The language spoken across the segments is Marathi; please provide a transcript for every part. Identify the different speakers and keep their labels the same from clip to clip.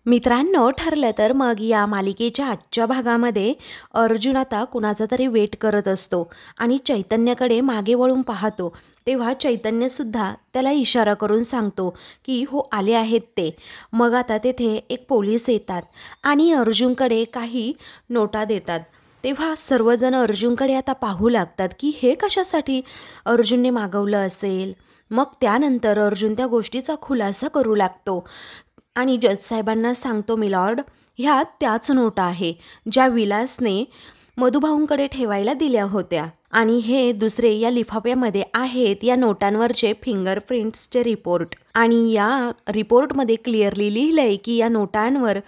Speaker 1: मित्रांनो, ठरलं तर मग या मालिकेच्या आजच्या भागामध्ये अर्जुन आता कुणाचा तरी वेट करत असतो आणि चैतन्याकडे मागे वळून पाहतो. तेव्हा चैतन्यसुद्धा त्याला इशारा करून सांगतो की हो आले आहेत ते. मग आता तेथे एक पोलीस येतात आणि अर्जुनकडे काही नोटा देतात. तेव्हा सर्वजण अर्जुनकडे आता पाहू लागतात की हे कशासाठी अर्जुनने मागवलं असेल. मग त्यानंतर अर्जुन त्या गोष्टीचा खुलासा करू लागतो आणि जज साहेबांना सांगतो, मिलॉर्ड, ह्या त्याच नोटा आहे ज्या विलासने मधुभाऊंकडे ठेवायला दिल्या होत्या आणि हे दुसरे या लिफाफ्यामध्ये आहेत या नोटांवरचे फिंगरप्रिंट्सचे रिपोर्ट. आणि या रिपोर्टमध्ये क्लिअरली लिहिलंय की या नोटांवर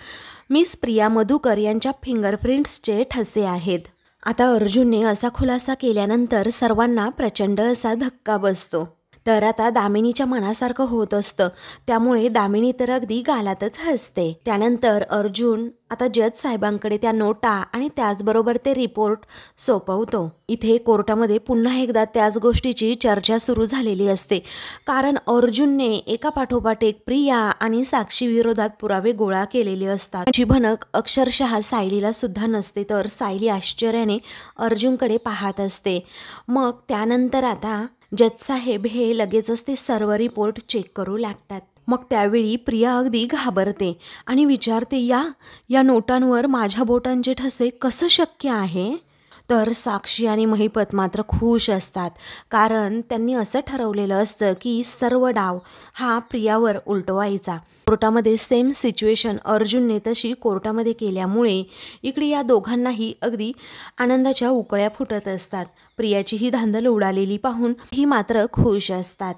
Speaker 1: मिस प्रिया मधुकर यांच्या फिंगरप्रिंट्सचे ठसे आहेत. आता अर्जुनने असा खुलासा केल्यानंतर सर्वांना प्रचंड असा धक्का बसतो. तर आता दामिनीच्या मनासारखं होत असतं, त्यामुळे दामिनी तर अगदी गालातच हसते. त्यानंतर अर्जुन आता जज साहेबांकडे त्या नोटा आणि त्याचबरोबर ते रिपोर्ट सोपवतो. इथे कोर्टामध्ये पुन्हा एकदा त्याच गोष्टीची चर्चा सुरू झालेली असते, कारण अर्जुनने एका पाठोपाठ एक प्रिया आणि साक्षी विरोधात पुरावे गोळा केलेले असतात. जी भनक अक्षरशः सायलीला सुद्धा नसते, तर सायली आश्चर्याने अर्जुनकडे पाहत असते. मग त्यानंतर आता जज साहेब हे लगेचच ते सर्व रिपोर्ट चेक करू लागतात. मग त्यावेळी प्रिया अगदी घाबरते आणि विचारते, या नोटांवर माझ्या बोटांचे ठसे कसं शक्य आहे. तर साक्षी आणि महिपत मात्र खुश असतात, कारण त्यांनी असं ठरवलेलं असतं की सर्व डाव हा प्रियावर उलटवायचा. कोर्टामध्ये सेम सिच्युएशन अर्जुनने तशी कोर्टामध्ये केल्यामुळे इकडे या दोघांनाही अगदी आनंदाच्या उकळ्या फुटत असतात. प्रियाची ही धांदल उडालेली पाहून ही मात्र खुश असतात.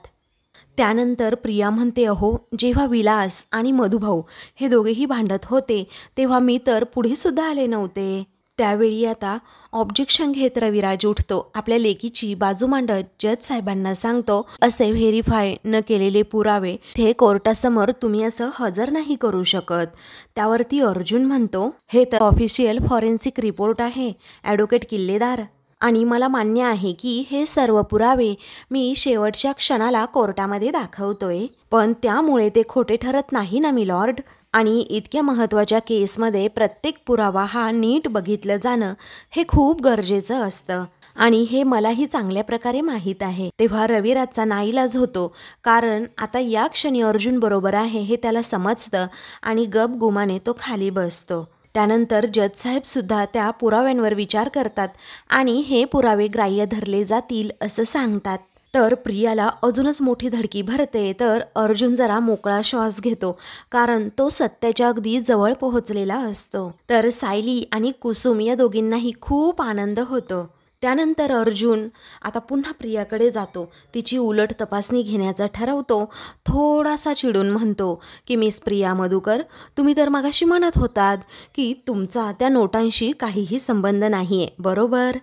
Speaker 1: त्यानंतर प्रिया म्हणते, अहो, जेव्हा विलास आणि मधुभाऊ हे दोघेही भांडत होते तेव्हा मी तर पुढे सुद्धा आले नव्हते. त्यावेळी आता ऑब्जेक्शन घेत रविराज उठतो. आपल्या लेकीची बाजू मांडत जज साहेबांना सांगतो, असे व्हेरीफाय न केलेले पुरावे ते कोर्टासमोर तुम्ही असं हजर नाही करू शकत. त्यावरती अर्जुन म्हणतो, हे तर ऑफिशियल फॉरेन्सिक रिपोर्ट आहे ॲडव्होकेट किल्लेदार, आणि मला मान्य आहे की हे सर्व पुरावे मी शेवटच्या क्षणाला कोर्टामध्ये दाखवतोय, पण त्यामुळे ते खोटे ठरत नाही ना मिलॉर्ड. आणि इतक्या महत्त्वाच्या केसमध्ये प्रत्येक पुरावा हा नीट बघितलं जाणं हे खूप गरजेचं असतं आणि हे मलाही चांगल्या प्रकारे माहीत आहे. तेव्हा रविराजचा नाईलाज होतो, कारण आता या क्षणी अर्जुन बरोबर आहे हे त्याला समजतं आणि गपगुमाने तो खाली बसतो. त्यानंतर जज साहेबसुद्धा त्या पुराव्यांवर विचार करतात आणि हे पुरावे ग्राह्य धरले जातील असं सांगतात. तर प्रियाला अजूनच मोठी धडकी भरते. तर अर्जुन जरा मोकळा श्वास घेतो, कारण तो सत्याच्या अगदी जवळ पोहोचलेला असतो. तर सायली आणि कुसुम या दोघींनाही खूप आनंद होतो. त्यानंतर अर्जुन आता पुन्हा प्रियाकडे जातो. तिची उलट तपासणी घेण्याचा ठरवतो. थोडासा चिडून म्हणतो की मिस प्रिया मधुकर, तुम्ही तर मगाशी म्हणत होतात की तुमचा त्या नोटांशी काहीही संबंध नाहीये, बरोबर?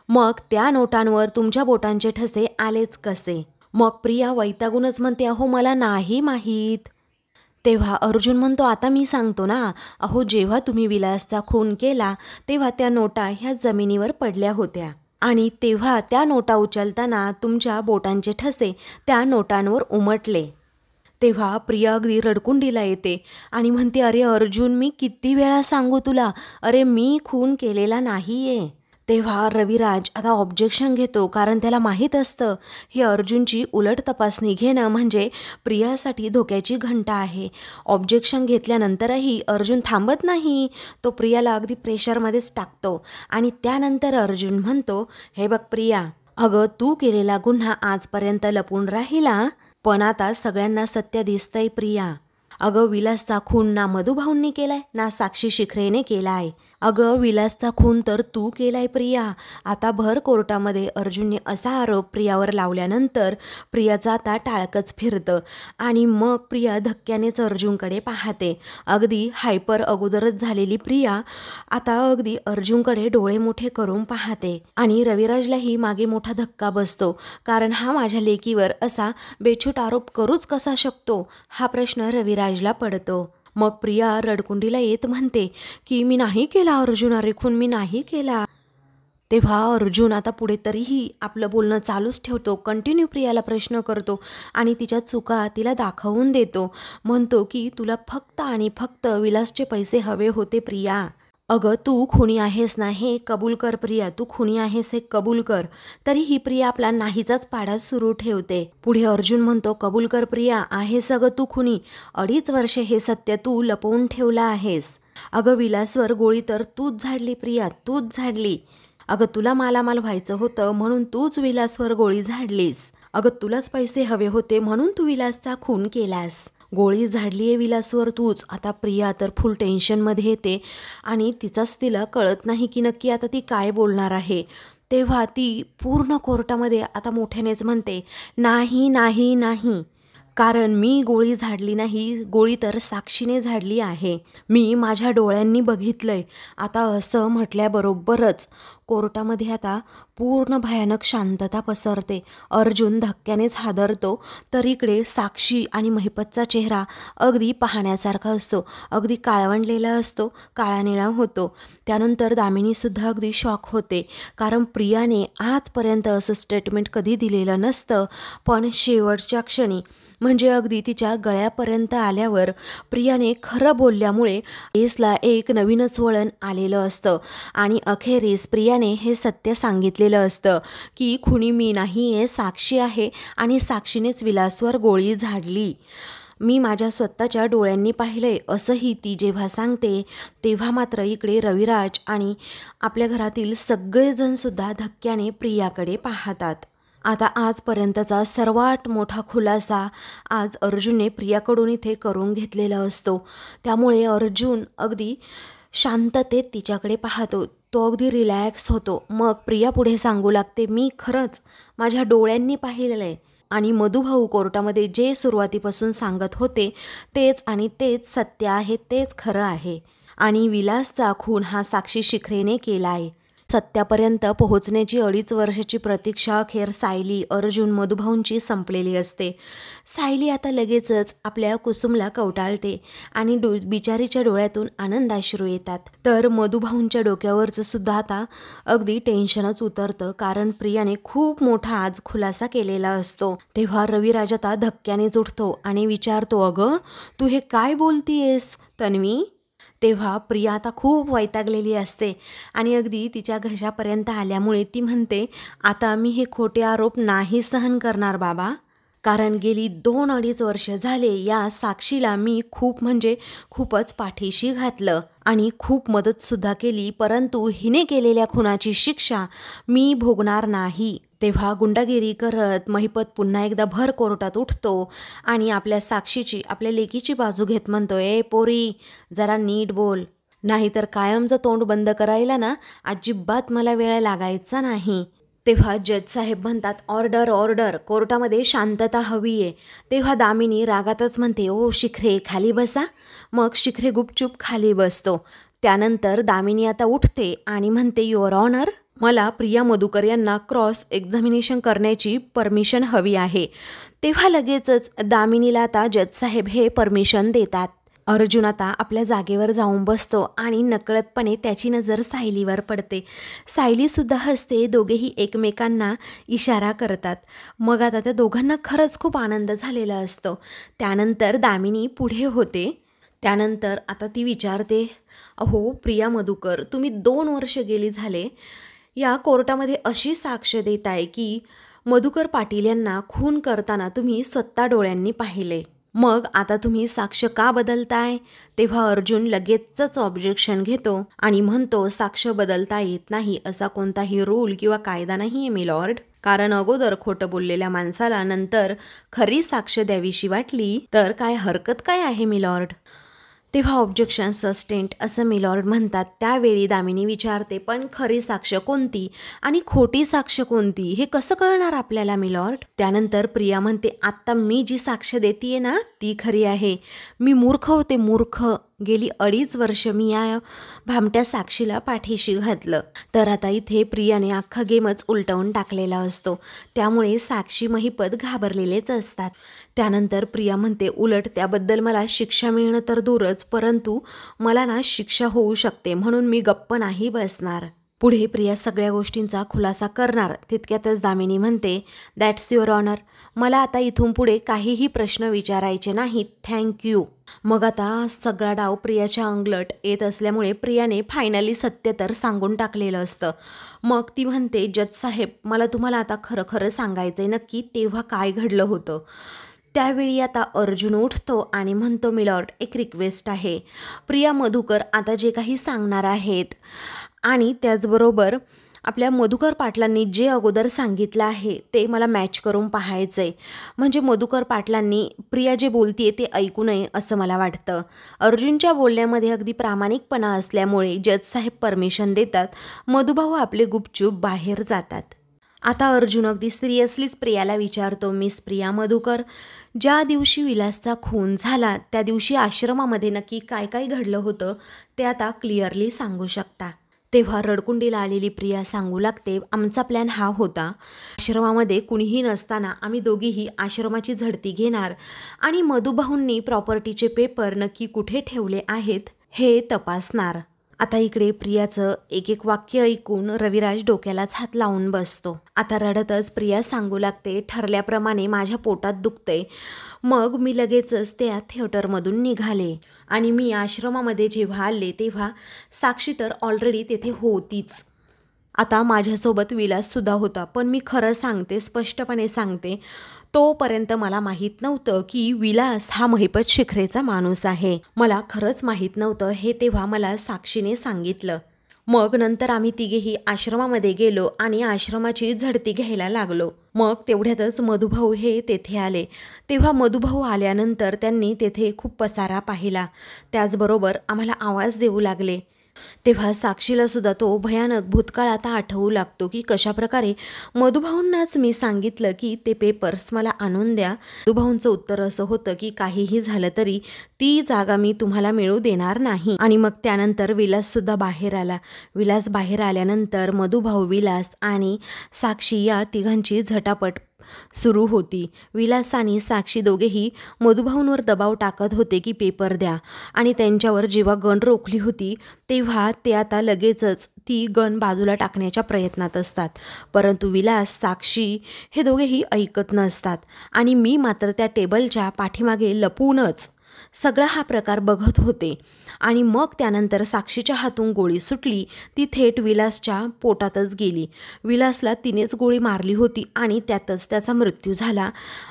Speaker 1: मग त्या नोटांवर तुमच्या बोटांचे ठसे आलेच कसे? मग प्रिया वैतागूनच म्हणते, अहो मला नाही माहीत. तेव्हा अर्जुन म्हणतो, आता मी सांगतो ना, अहो जेव्हा तुम्ही विलासचा खून केला तेव्हा त्या नोटा ह्या जमिनीवर पडल्या होत्या आणि तेव्हा त्या नोटा उचलताना तुमच्या बोटांचे ठसे त्या नोटांवर उमटले. तेव्हा प्रिया अगदी रडकुंडीला येते आणि म्हणते, अरे अर्जुन, मी किती वेळा सांगू तुला, अरे मी खून केलेला नाहीये. तेव्हा रविराज आता ऑब्जेक्शन घेतो, कारण त्याला माहीत असतं ही अर्जुनची उलट तपासणी घेणं म्हणजे प्रियासाठी धोक्याची घंटा आहे. ऑब्जेक्शन घेतल्यानंतरही अर्जुन थांबत नाही. तो प्रियाला अगदी प्रेशरमध्येच टाकतो आणि त्यानंतर अर्जुन म्हणतो, हे बघ प्रिया, अगं तू केलेला गुन्हा आजपर्यंत लपून राहिला, पण आता सगळ्यांना सत्य दिसतंय प्रिया. अगं विलासचा खून ना मधुभाऊंनी केलाय ना साक्षी शिखरेने केलाय. अगं विलासचा खून तर तू केलाय प्रिया. आता भर कोर्टामध्ये अर्जुनने असा आरोप प्रियावर लावल्यानंतर प्रियाचं आता टाळकंच फिरतं आणि मग प्रिया धक्क्यानेच अर्जुनकडे पाहते. अगदी हायपर अगोदरच झालेली प्रिया आता अगदी अर्जुनकडे डोळे मोठे करून पाहते आणि रविराजलाही मागे मोठा धक्का बसतो, कारण हा माझ्या लेकीवर असा बेछूट आरोप करूच कसा शकतो हा प्रश्न रविराजला पडतो. मग प्रिया रडकुंडीला येत म्हणते की मी नाही केला अर्जुन, अरे खून मी नाही केला. तेव्हा अर्जुन आता पुढे तरीही आपलं बोलणं चालूच ठेवतो, कंटिन्यू प्रियाला प्रश्न करतो आणि तिच्या चुका तिला दाखवून देतो. म्हणतो की तुला फक्त आणि फक्त विलासचे पैसे हवे होते प्रिया. अगं तू खुनी आहेस ना, हे कबूल कर प्रिया, तू खुनी आहेस हे कबूल कर. तरीही प्रिया आपला नाहीचाच पाडा सुरू ठेवते. पुढे अर्जुन म्हणतो, कबूल कर प्रिया, आहेस अगं तू खुनी. 2.5 वर्षे हे सत्य तू लपवून ठेवलं आहेस. अगं विलासवर गोळी तर तूच झाडली प्रिया, तूच झाडली. अगं तुला मालामाल व्हायचं होतं म्हणून तूच विलासवर गोळी झाडलीस. अगं तुलाच पैसे हवे होते म्हणून तू विलासचा खून केलास. गोळी झाडली आहे विलासवर तूच. आता प्रिया तर फुल टेन्शनमध्ये येते आणि तिचाच तिला कळत नाही की नक्की आता ती काय बोलणार आहे. तेव्हा ती पूर्ण कोर्टामध्ये आता मोठ्यानेच म्हणते, नाही नाही नाही, कारण मी गोळी झाडली नाही, गोळी तर साक्षीने झाडली आहे. मी माझ्या डोळ्यांनी बघितलंय. आता असं म्हटल्याबरोबरच कोर्टामध्ये आता पूर्ण भयानक शांतता पसरते. अर्जुन धक्क्यानेच हादरतो. तर इकडे साक्षी आणि महिपतचा चेहरा अगदी पाहण्यासारखा असतो, अगदी काळवंडलेला असतो, काळानिळा होतो. त्यानंतर दामिनीसुद्धा अगदी शॉक होते, कारण प्रियाने आजपर्यंत असं स्टेटमेंट कधी दिलेलं नसतं. पण शेवटच्या क्षणी म्हणजे अगदी तिच्या गळ्यापर्यंत आल्यावर प्रियाने खरं बोलल्यामुळे केसला एक नवीनच वळण आलेलं असतं आणि अखेरीस प्रियाने हे सत्य सांगितलेलं असतं की खुनी मी नाही आहे, साक्षी आहे आणि साक्षीनेच विलासवर गोळी झाडली. मी माझ्या स्वतःच्या डोळ्यांनी पाहिलंय असंही ती जेव्हा सांगते तेव्हा मात्र इकडे रविराज आणि आपल्या घरातील सगळेजणसुद्धा धक्क्याने प्रियाकडे पाहतात. आता आजपर्यंतचा सर्वात मोठा खुलासा आज अर्जुनने प्रियाकडून इथे करून घेतलेला असतो. त्यामुळे अर्जुन अगदी शांततेत तिच्याकडे पाहतो, तो अगदी रिलॅक्स होतो. मग प्रिया पुढे सांगू लागते, मी खरंच माझ्या डोळ्यांनी पाहिलेलं आहे आणि मधुभाऊ कोर्टामध्ये जे सुरुवातीपासून सांगत होते तेच आणि तेच सत्य आहे, तेच खरं आहे आणि विलासचा खून हा साक्षी शिखरेने केला आहे. सत्यापर्यंत पोहोचण्याची 2.5 वर्षाची प्रतीक्षा अखेर सायली, अर्जुन, मधुभाऊंची संपलेली असते. सायली आता लगेचच आपल्या कुसुमला कवटाळते आणि बिचारीच्या डोळ्यातून आनंदाश्रू येतात. तर मधुभाऊंच्या डोक्यावरचं सुद्धा आता अगदी टेन्शनच उतरतं, कारण प्रियाने खूप मोठा आज खुलासा केलेला असतो. तेव्हा रविराज आता धक्क्यानेच उठतो आणि विचारतो, अगं तू हे काय बोलतीयेस तन्वी? तेव्हा प्रिया आता खूप वैतागलेली असते आणि अगदी तिच्या घशापर्यंत आल्यामुळे ती म्हणते, आता मी हे खोटे आरोप नाही सहन करणार बाबा, कारण गेली 2-2.5 वर्ष झाले या साक्षीला मी खूप म्हणजे खूपच पाठीशी घातलं आणि खूप मदतसुद्धा केली, परंतु हिने केलेल्या खुनाची शिक्षा मी भोगणार नाही. तेव्हा गुंडागिरी करत महिपत पुन्हा एकदा भर कोर्टात उठतो आणि आपल्या साक्षीची, आपल्या लेकीची बाजू घेत म्हणतो, ए पोरी जरा नीट बोल, नाहीतर कायमचं तोंड बंद करायला ना अजिबात मला वेळ लागायचा नाही. तेव्हा जज साहेब म्हणतात, ऑर्डर ऑर्डर, कोर्टामध्ये शांतता हवी आहे. तेव्हा दामिनी रागातच म्हणते, ओ शिखरे खाली बसा. मग शिखरे गुपचूप खाली बसतो. त्यानंतर दामिनी आता उठते आणि म्हणते, युअर ऑनर, मला प्रिया मधुकर यांना क्रॉस एक्झामिनेशन करण्याची परमिशन हवी आहे. तेव्हा लगेचच दामिनीला आता जज साहेब हे परमिशन देतात. अर्जुन आता आपल्या जागेवर जाऊन बसतो आणि नकळतपणे त्याची नजर सायलीवर पडते. सायलीसुद्धा हसते, दोघेही एकमेकांना इशारा करतात. मग आता त्या दोघांना खरंच खूप आनंद झालेला असतो. त्यानंतर दामिनी पुढे होते. त्यानंतर आता ती विचारते, अहो प्रिया मधुकर, तुम्ही 2 वर्ष गेली झाले या कोर्टामध्ये अशी साक्ष देताय की मधुकर पाटील यांना खून करताना तुम्ही स्वतः डोळ्यांनी पाहिले, मग आता तुम्ही साक्ष का बदलताय? तेव्हा अर्जुन लगेचच ऑब्जेक्शन घेतो आणि म्हणतो, साक्ष बदलता येत नाही असा कोणताही रूल किंवा कायदा नाही आहे मिलॉर्ड, कारण अगोदर खोटं बोललेल्या माणसाला नंतर खरी साक्ष द्यावीशी वाटली तर काय हरकत काय आहे मिलॉर्ड? तेव्हा ऑब्जेक्शन सस्टेंट असं मिलॉर्ड म्हणतात. त्यावेळी दामिनी विचारते, पण खरी साक्ष कोणती आणि खोटी साक्ष कोणती हे कसं कळणार आपल्याला मिलॉर्ड? त्यानंतर प्रिया म्हणते, आत्ता मी जी साक्ष देतीये ना ती खरी आहे. मी मूर्ख होते, मूर्ख. गेली 2.5 वर्ष मी या भामट्या साक्षीला पाठीशी घातलं. तर आता इथे प्रियाने अख्खा गेमच उलटवून टाकलेला असतो. त्यामुळे साक्षी महिपत घाबरलेलेच असतात. त्यानंतर प्रिया म्हणते, उलट त्याबद्दल मला शिक्षा मिळणं तर दूरच, परंतु मला ना शिक्षा होऊ शकते म्हणून मी गप्प नाही बसणार. पुढे प्रिया सगळ्या गोष्टींचा खुलासा करणार तितक्यातच दामिनी म्हणते, दॅट्स युअर ऑनर. मला आता इथून पुढे काहीही प्रश्न विचारायचे नाहीत, थँक्यू. मग आता सगळा डाव प्रियाच्या अंगलट येत असल्यामुळे प्रियाने फायनली सत्य तर सांगून टाकलेलं असतं. मग ती म्हणते, जज साहेब, मला तुम्हाला आता खरं खरं सांगायचंय नक्की तेव्हा काय घडलं होतं. त्यावेळी आता अर्जुन उठतो आणि म्हणतो, मिलॉर्ड, एक रिक्वेस्ट आहे. प्रिया मधुकर आता जे काही सांगणार आहेत आणि त्याचबरोबर आपल्या मधुकर पाटलांनी जे अगोदर सांगितलं आहे ते मला मॅच करून पाहायचं आहे. म्हणजे मधुकर पाटलांनी प्रिया जे बोलतीये ते ऐकू नये असं मला वाटतं. अर्जुनच्या बोलण्यामध्ये अगदी प्रामाणिकपणा असल्यामुळे जज साहेब परमिशन देतात. मधुभाऊ आपले गुपचूप बाहेर जातात. आता अर्जुन अगदी सिरियसलीच प्रियाला विचारतो, मिस प्रिया मधुकर, ज्या दिवशी विलासचा खून झाला त्या दिवशी आश्रमामध्ये नक्की काय काय घडलं होतं ते आता क्लिअरली सांगू शकता. तेव्हा रडकुंडीला आलेली प्रिया सांगू लागते, आमचा प्लॅन हा होता, आश्रमामध्ये कुणीही नसताना आम्ही दोघीही आश्रमाची झडती घेणार आणि मधुभाऊंनी प्रॉपर्टीचे पेपर नक्की कुठे ठेवले आहेत हे तपासणार. आता इकडे प्रियाचं एक एक वाक्य ऐकून रविराज डोक्यालाच हात लावून बसतो. आता रडतच प्रिया सांगू लागते, ठरल्याप्रमाणे माझ्या पोटात दुखतंय. मग मी लगेचच त्या थिएटरमधून निघाले आणि मी आश्रमामध्ये जेव्हा आले तेव्हा साक्षी तर ऑलरेडी तेथे होतीच. आता माझ्यासोबत विलाससुद्धा होता. पण मी खरं सांगते, स्पष्टपणे सांगते, तोपर्यंत मला माहीत नव्हतं की विलास हा महिपत शिखरेचा माणूस आहे. मला खरंच माहीत नव्हतं. हे तेव्हा मला साक्षीने सांगितलं. मग नंतर आम्ही तिघेही आश्रमामध्ये गेलो आणि आश्रमाची झडती घ्यायला लागलो. मग तेवढ्यातच मधुभाऊ हे तेथे आले. तेव्हा मधुभाऊ आल्यानंतर त्यांनी तेथे खूप पसारा पाहिला. त्याचबरोबर आम्हाला आवाज देऊ लागले. तेव्हा साक्षीला सुद्धा तो भयानक भूतकाळ आता आठवू लागतो की कशाप्रकारे मधुभाऊंनाच मी सांगितलं की ते पेपर्स मला आणून द्या. मधुभाऊंचं उत्तर असं होतं की काहीही झालं तरी ती जागा मी तुम्हाला मिळू देणार नाही. आणि मग त्यानंतर विलाससुद्धा बाहेर आला. विलास बाहेर आल्यानंतर मधुभाऊ, विलास आणि साक्षी या तिघांची झटापट सुरू होती. विलास आणि साक्षी दोघेही मधुभाऊंवर दबाव टाकत होते की पेपर द्या आणि त्यांच्यावर जेव्हा गन रोखली होती तेव्हा ते आता लगेचच ती गन बाजूला टाकण्याच्या प्रयत्नात असतात. परंतु विलास, साक्षी हे दोघेही ऐकत नसतात आणि मी मात्र त्या टेबलच्या पाठीमागे लपूनच सगळा हा प्रकार बघत होते. आणि मग त्यानंतर साक्षीच्या हातून गोळी सुटली. ती थेट विलासच्या पोटातच गेली. विलासला तिनेच गोळी मारली होती आणि त्यातच त्याचा मृत्यू झाला.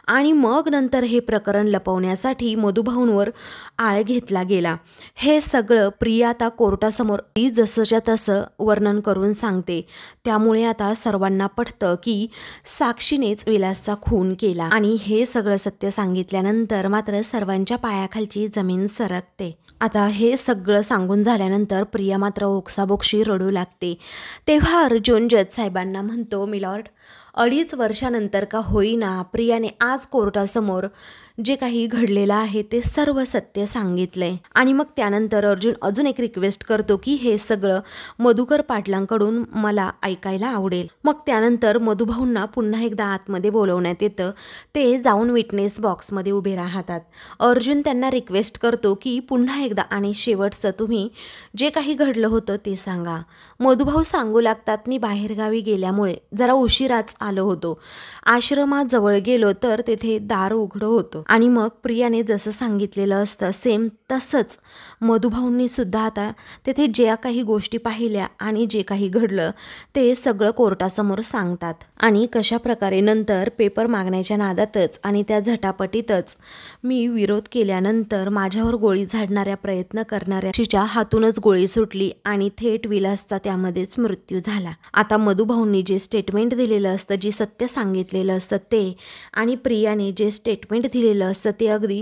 Speaker 1: आणि मग नंतर हे प्रकरण लपवण्यासाठी मधुभाऊंवर आळ घेतला गेला. हे सगळं प्रिया आता कोर्टासमोर जसंच्या तसं वर्णन करून सांगते. त्यामुळे आता सर्वांना पटतं की साक्षीनेच विलासचा खून केला. आणि हे सगळं सत्य सांगितल्यानंतर मात्र सर्वांच्या पायाखालची जमीन सरकते. आता हे सगळं सांगून झाल्यानंतर प्रिया मात्र ओक्साबोक्शी रडू लागते. तेव्हा अर्जुन जज साहेबांना म्हणतो, मिलॉर्ड, 2.5 वर्षानंतर का होईना प्रियाने आज कोर्टासमोर जे काही घडलेलं आहे ते सर्व सत्य सांगितलंय. आणि मग त्यानंतर अर्जुन अजून एक रिक्वेस्ट करतो की हे सगळं मधुकर पाटलांकडून मला ऐकायला आवडेल. मग त्यानंतर मधुभाऊंना पुन्हा एकदा आतमध्ये बोलवण्यात येतं. ते जाऊन विटनेस बॉक्समध्ये उभे राहतात. अर्जुन त्यांना रिक्वेस्ट करतो की पुन्हा एकदा आणि शेवटचं तुम्ही जे काही घडलं होतं ते सांगा. मधुभाऊ सांगू लागतात, मी बाहेरगावी गेल्यामुळे जरा उशिराच आलो होतो. आश्रमात जवळ गेलो तर तेथे दार उघडं होतं आणि मग प्रियाने जसं सांगितलेलं असतं सेम तसंच मधुभाऊंनी सुद्धा आता तेथे ज्या काही गोष्टी पाहिल्या आणि जे काही घडलं ते सगळं कोर्टासमोर सांगतात. आणि कशाप्रकारे नंतर पेपर मागण्याच्या नादातच आणि त्या झटापटीतच मी विरोध केल्यानंतर माझ्यावर गोळी झाडणाऱ्या प्रयत्न करणाऱ्याच्या हातूनच गोळी सुटली आणि थेट विलासचा त्यामध्येच मृत्यू झाला. आता मधुभाऊंनी जे स्टेटमेंट दिलेलं असतं, जे सत्य सांगितलेलं असतं ते आणि प्रियाने जे स्टेटमेंट दिलेलं असतं ते अगदी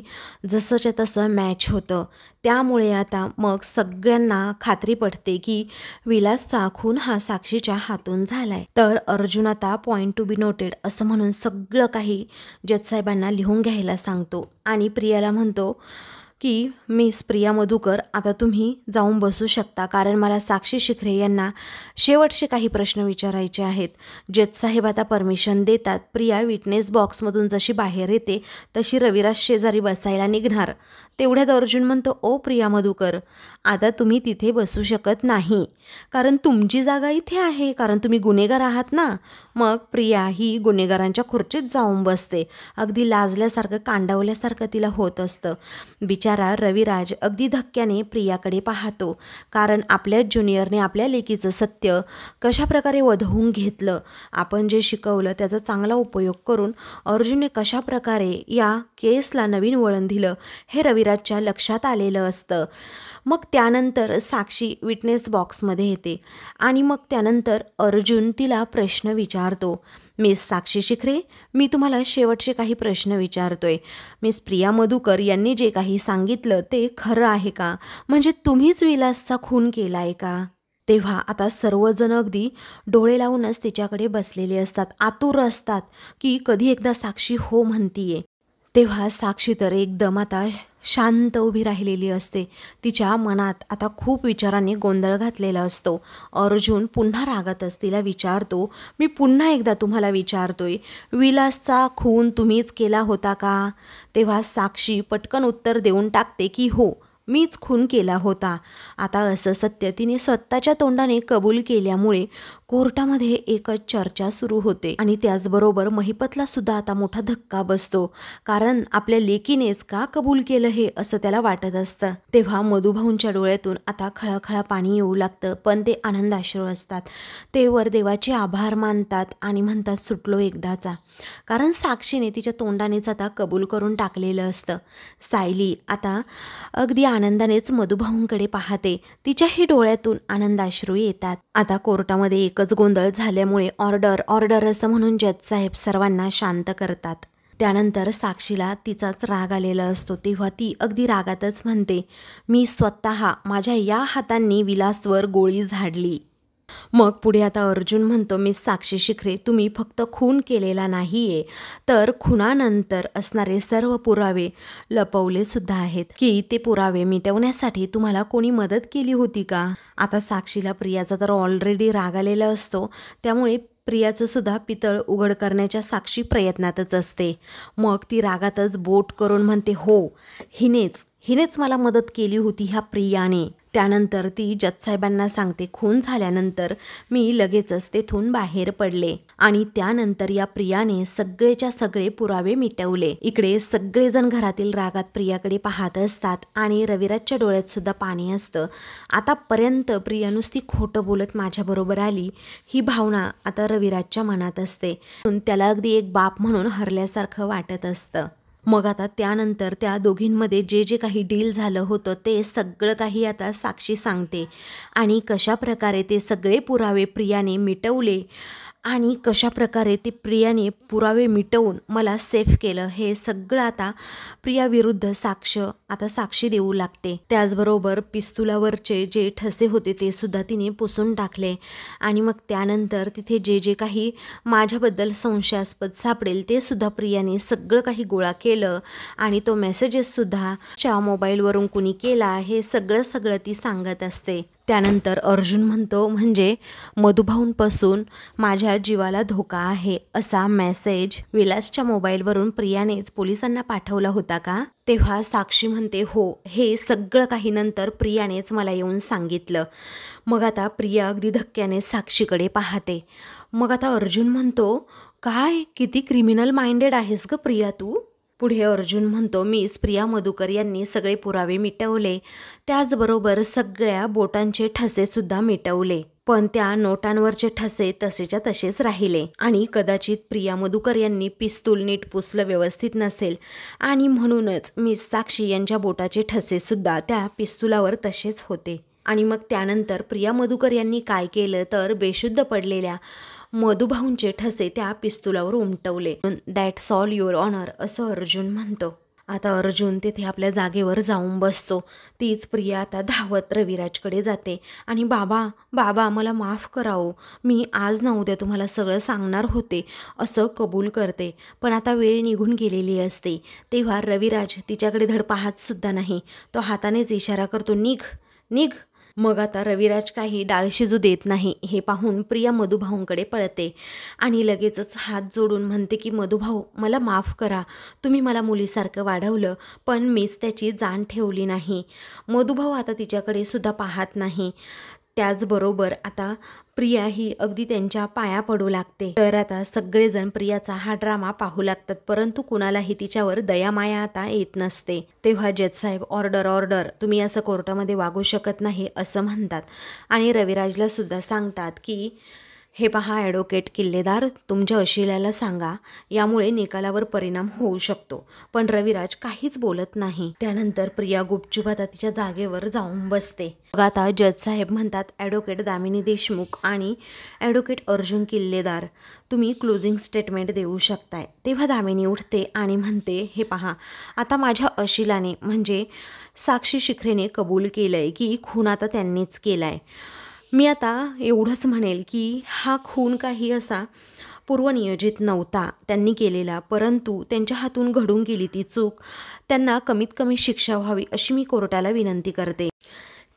Speaker 1: जसंच्या तसं मॅच होतं. त्यामुळे आता मग सगळ्यांना खात्री पडते की विलासचा खून हा साक्षीच्या हातून झालाय. तर अर्जुन आता पॉईंट टू बी नोटेड असं म्हणून सगळं काही जज साहेबांना लिहून घ्यायला सांगतो आणि प्रियाला म्हणतो की मिस प्रिया मधुकर, आता तुम्ही जाऊन बसू शकता कारण मला साक्षी शिखरे यांना शेवटचे काही प्रश्न विचारायचे आहेत. जज साहेब आता परमिशन देतात. प्रिया विटनेस बॉक्समधून जशी बाहेर येते तशी रविराज शेजारी बसायला निघणार तेवढ्यात अर्जुन म्हणतो, ओ प्रिया मधुकर, आता तुम्ही तिथे बसू शकत नाही, कारण तुमची जागा इथे आहे, कारण तुम्ही गुन्हेगार आहात ना. मग प्रिया ही गुन्हेगारांच्या खुर्चीत जाऊन बसते. अगदी लाजल्यासारखं, कांडावल्यासारखं तिला होत असतं. बिचारा रविराज अगदी धक्क्याने प्रियाकडे पाहतो, कारण आपल्याच ज्युनियरने आपल्या लेकीचं सत्य कशाप्रकारे वधवून घेतलं, आपण जे शिकवलं त्याचा चांगला उपयोग करून अर्जुनने कशाप्रकारे या केसला नवीन वळण दिलं हे रविराजच्या लक्षात आलेलं असतं. मग त्यानंतर साक्षी विटनेस बॉक्समध्ये येते आणि मग त्यानंतर अर्जुन तिला प्रश्न विचारतो. मिस साक्षी शिखरे, मी तुम्हाला शेवटचे काही प्रश्न विचारतोय. मिस प्रिया मधुकर यांनी जे काही सांगितलं ते खरं आहे का? म्हणजे तुम्हीच विलासचा खून केला आहे का? तेव्हा आता सर्वजण अगदी डोळे लावूनच तिच्याकडे बसलेले असतात, आतुर असतात की कधी एकदा साक्षी हो म्हणतीये. तेव्हा साक्षी तर एकदम आता शांत उभी राहिलेली असते. तिच्या मनात आता खूप विचारांनी गोंधळ घातलेला असतो. अर्जुन पुन्हा रागातच तिला विचारतो, मी पुन्हा एकदा तुम्हाला विचारतोय, विलासचा खून तुम्हीच केला होता का? तेव्हा साक्षी पटकन उत्तर देऊन टाकते की हो, मीच खून केला होता. आता असं सत्य तिने स्वतःच्या तोंडाने कबूल केल्यामुळे कोर्टामध्ये एकच चर्चा सुरू होते आणि त्याचबरोबर महिपतला सुद्धा आता मोठा धक्का बसतो, कारण आपल्या लेकीनेच का कबूल केलं हे असं त्याला वाटत असतं. तेव्हा मधुभाऊंच्या डोळ्यातून आता खळखळा पाणी येऊ लागतं, पण ते आनंदाश्रू असतात. ते वर देवाचे आभार मानतात आणि म्हणतात, सुटलो एकदाचा, कारण साक्षीने तिच्या तोंडानेच आता कबूल करून टाकलेलं असतं. सायली आता अगदी आनंदानेच मधुभाऊंकडे पाहते. तिच्याही डोळ्यातून आनंदाश्रू येतात. आता कोर्टामध्ये एकच गोंधळ झाल्यामुळे ऑर्डर ऑर्डर असं म्हणून जज साहेब सर्वांना शांत करतात. त्यानंतर साक्षीला तिचाच राग आलेला असतो. तेव्हा ती अगदी रागातच म्हणते, मी स्वतः माझ्या या हातांनी विलासवर गोळी झाडली. मग पुढे आता अर्जुन म्हणतो, मिस साक्षी शिखरे, तुम्ही फक्त खून केलेला नाहीये, तर खुनानंतर असणारे सर्व पुरावे लपवले सुद्धा आहेत. की ते पुरावे मिटवण्यासाठी तुम्हाला कोणी मदत केली होती का? आता साक्षीला प्रियाचा तर ऑलरेडी राग आलेला असतो, त्यामुळे प्रियाचं सुद्धा पितळ उघड करण्याच्या साक्षी प्रयत्नातच असते. मग ती रागातच बोट करून म्हणते, हो, हिनेच मला मदत केली होती, ह्या प्रियाने. त्यानंतर ती जजसाहेबांना सांगते, खून झाल्यानंतर मी लगेचच तेथून बाहेर पडले आणि त्यानंतर या प्रियाने सगळेच्या सगळे पुरावे मिटवले. इकडे सगळेजण घरातील रागात प्रियाकडे पाहत असतात आणि रविराजच्या डोळ्यात सुद्धा पाणी असतं. आतापर्यंत प्रिया नुसती खोटं बोलत माझ्याबरोबर आली, ही भावना आता रविराजच्या मनात असते. त्याला अगदी एक बाप म्हणून हरल्यासारखं वाटत असतं. मग आता त्यानंतर त्या दोघींमध्ये जे जे काही डील झालं होतं ते सगळं काही आता साक्षी सांगते आणि कशाप्रकारे ते सगळे पुरावे प्रियाने मिटवले आणि कशाप्रकारे ते प्रियाने पुरावे मिटवून मला सेफ केलं हे सगळं आता प्रियाविरुद्ध साक्षी देऊ लागते. त्याचबरोबर पिस्तुलावरचे जे ठसे होते ते सुद्धा तिने पुसून टाकले आणि मग त्यानंतर तिथे जे जे काही माझ्याबद्दल संशयास्पद सापडेल ते सुद्धा प्रियाने सगळं काही गोळा केलं आणि तो मेसेजेससुद्धा च्या मोबाईलवरून कुणी केला हे सगळं ती सांगत असते. त्यानंतर अर्जुन म्हणतो, म्हणजे मधुभाऊंपासून माझ्या जीवाला धोका आहे असा मेसेज विलासच्या मोबाईलवरून प्रियानेच पोलिसांना पाठवला होता का? तेव्हा साक्षी म्हणते, हो, हे सगळं काही नंतर प्रियानेच मला येऊन सांगितलं. मग आता प्रिया अगदी धक्क्याने साक्षीकडे पाहते. मग आता अर्जुन म्हणतो, काय किती क्रिमिनल माइंडेड आहेस ग प्रिया तू? पुढे अर्जुन म्हणतो, मिस प्रिया मधुकर यांनी सगळे पुरावे मिटवले, त्याचबरोबर सगळ्या बोटांचे ठसेसुद्धा मिटवले, पण त्या नोटांवरचे ठसे तसेच्या तसेच राहिले आणि कदाचित प्रिया मधुकर यांनी पिस्तूल नीट पुसलं व्यवस्थित नसेल आणि म्हणूनच मिस साक्षी यांच्या बोटाचे ठसेसुद्धा त्या पिस्तुलावर तसेच होते. आणि मग त्यानंतर प्रिया मधुकर यांनी काय केलं तर बेशुद्ध पडलेल्या मधुभाऊंचे ठसे त्या पिस्तुलावर उमटवले. दॅट्स ऑल युअर ऑनर असं अर्जुन म्हणतो. आता अर्जुन तिथे आपल्या जागेवर जाऊन बसतो. तीच प्रिया आता धावत रविराजकडे जाते आणि बाबा मला माफ करावं, मी आज ना उद्या तुम्हाला सगळं सांगणार होते असं कबूल करते, पण आता वेळ निघून गेलेली असते. तेव्हा रविराज तिच्याकडे धड पाहत सुद्धा नाही. तो हातानेच इशारा करतो, निघ. मग आता रविराज काही डाळ शिजू देत नाही हे पाहून प्रिया मधुभाऊंकडे पळते आणि लगेचच हात जोडून म्हणते की मधुभाऊ मला माफ करा, तुम्ही मला मुलीसारखं वाढवलं पण मीच त्याची जाण ठेवली नाही. मधुभाऊ आता तिच्याकडे सुद्धा पाहत नाही. त्याचबरोबर आता प्रिया ही अगदी त्यांच्या पाया पडू लागते. तर आता सगळेजण प्रियाचा हा ड्रामा पाहू लागतात, परंतु कुणालाही तिच्यावर दयामाया आता येत नसते. तेव्हा जज साहेब ऑर्डर ऑर्डर, तुम्ही असं कोर्टामध्ये वागू शकत नाही असं म्हणतात आणि रविराजला सुद्धा सांगतात की हे पहा ॲडव्होकेट किल्लेदार, तुमच्या अशिलाला सांगा, यामुळे निकालावर परिणाम होऊ शकतो. पण रविराज काहीच बोलत नाही. त्यानंतर प्रिया गुपचूप आता तिच्या जागेवर जाऊन बसते. मग आता जज साहेब म्हणतात ॲडव्होकेट दामिनी देशमुख आणि ॲडव्होकेट अर्जुन किल्लेदार, तुम्ही क्लोजिंग स्टेटमेंट देऊ शकताय. तेव्हा दामिनी उठते आणि म्हणते हे पहा, आता माझ्या अशिलाने म्हणजे साक्षी शिखरेने कबूल केलंय की खून आता त्यांनीच केलाय. मी आता एवढंच म्हणेल की हा खून काही असा पूर्वनियोजित नव्हता त्यांनी केलेला, परंतु त्यांच्या हातून घडून गेली ती चूक, त्यांना कमीत कमी शिक्षा व्हावी अशी मी कोर्टाला विनंती करते.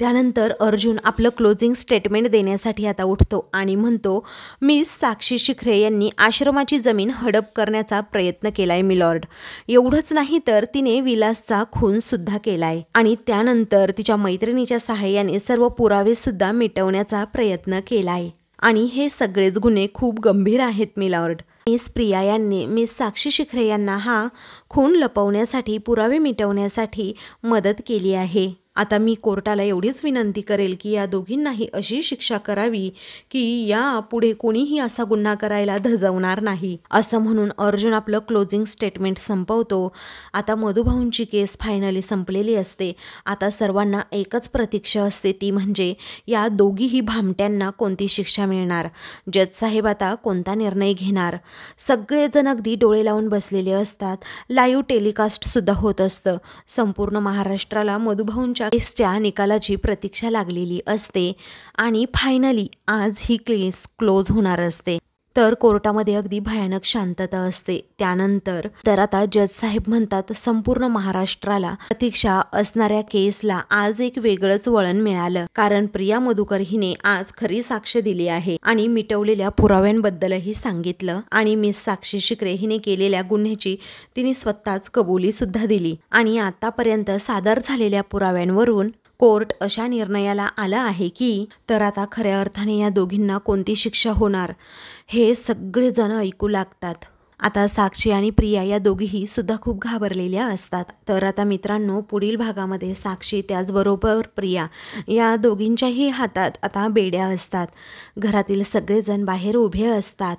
Speaker 1: त्यानंतर अर्जुन आपलं क्लोजिंग स्टेटमेंट देण्यासाठी आता उठतो आणि म्हणतो मिस साक्षी शिखरे यांनी आश्रमाची जमीन हडप करण्याचा प्रयत्न केलाय मिलॉर्ड. एवढंच नाही तर तिने विलासचा खूनसुद्धा केलाय आणि त्यानंतर तिच्या मैत्रिणीच्या सहाय्याने सर्व पुरावेसुद्धा मिटवण्याचा प्रयत्न केलाय आणि हे सगळेच गुन्हे खूप गंभीर आहेत मिलॉर्ड. मिस प्रिया यांनी मिस साक्षी शिखरे यांना हा खून लपवण्यासाठी, पुरावे मिटवण्यासाठी मदत केली आहे. आता मी कोर्टाला एवढीच विनंती करेल की या दोघींनाही अशी शिक्षा करावी की यापुढे कोणीही असा गुन्हा करायला धजवणार नाही, असं म्हणून अर्जुन आपलं क्लोजिंग स्टेटमेंट संपवतो. आता मधुभाऊंची केस फायनली संपलेली असते. आता सर्वांना एकच प्रतीक्षा असते, ती म्हणजे या दोघीही भामट्यांना कोणती शिक्षा मिळणार, जज साहेब आता कोणता निर्णय घेणार. सगळेजण अगदी डोळे लावून बसलेले असतात. लाईव्ह टेलिकास्टसुद्धा होत असतं. संपूर्ण महाराष्ट्राला मधुभाऊंच्या केसच्या निकालाची प्रतीक्षा लागलेली असते आणि फायनली आज ही केस क्लोज होणार असते. तर कोर्टामध्ये अगदी भयानक शांतता असते. त्यानंतर तर आता जज साहेब म्हणतात संपूर्ण महाराष्ट्राला प्रतीक्षा असणाऱ्या केसला आज एक वेगळंच वळण मिळालं, कारण प्रिया मधुकर हिने आज खरी साक्ष दिली आहे आणि मिटवलेल्या पुराव्यांबद्दलही सांगितलं आणि मिस साक्षी शिखरे हिने केलेल्या गुन्ह्याची तिने स्वतःच कबुली सुद्धा दिली आणि आतापर्यंत सादर झालेल्या पुराव्यांवरून कोर्ट अशा निर्णयाला आला आहे की तर आता खऱ्या अर्थाने या दोघींना कोणती शिक्षा होणार हे सगळेजण ऐकू लागतात. आता साक्षी आणि प्रिया या दोघीही सुद्धा खूप घाबरलेल्या असतात. तर आता मित्रांनो, पुढील भागामध्ये साक्षी त्याचबरोबर प्रिया या दोघींच्याही हातात आता बेड्या असतात. घरातील सगळेजण बाहेर उभे असतात.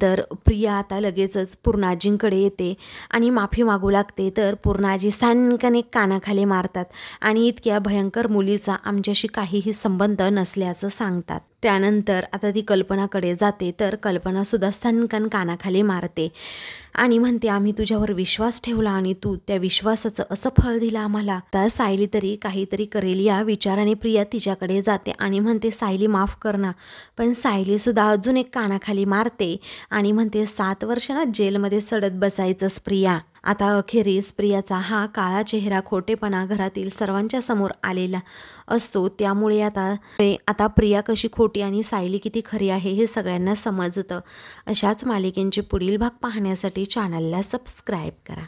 Speaker 1: तर प्रिया आता लगेचच पूर्णाजींकडे येते आणि माफी मागू लागते. तर पूर्णाजी सानकने कानाखाली मारतात आणि इतक्या भयंकर मुलीचा आमच्याशी काहीही संबंध नसल्याचं सांगतात. त्यानंतर आता ती कल्पनाकडे जाते. तर कल्पनासुद्धा सनकन कानाखाली मारते आणि म्हणते आम्ही तुझ्यावर विश्वास ठेवला आणि तू त्या विश्वासाचं असं फळ दिलं आम्हाला. तर सायली तरी काहीतरी करेल या विचाराने प्रिया तिच्याकडे जाते आणि म्हणते सायली माफ कर ना. पण सायलीसुद्धा अजून एक कानाखाली मारते आणि म्हणते 7 वर्ष ना जेलमध्ये सडत बसायचंच प्रिया. आता अखेरीस प्रियाचा हा काळा चेहरा, खोटेपणा घरातील सर्वांच्या समोर आलेला असतो. त्यामुळे आता प्रिया कशी खोटी आणि सायली किती खरी आहे हे सगळ्यांना समजतं. अशाच मालिकेंचे पुढील भाग पाहण्यासाठी चॅनलला सबस्क्राईब करा.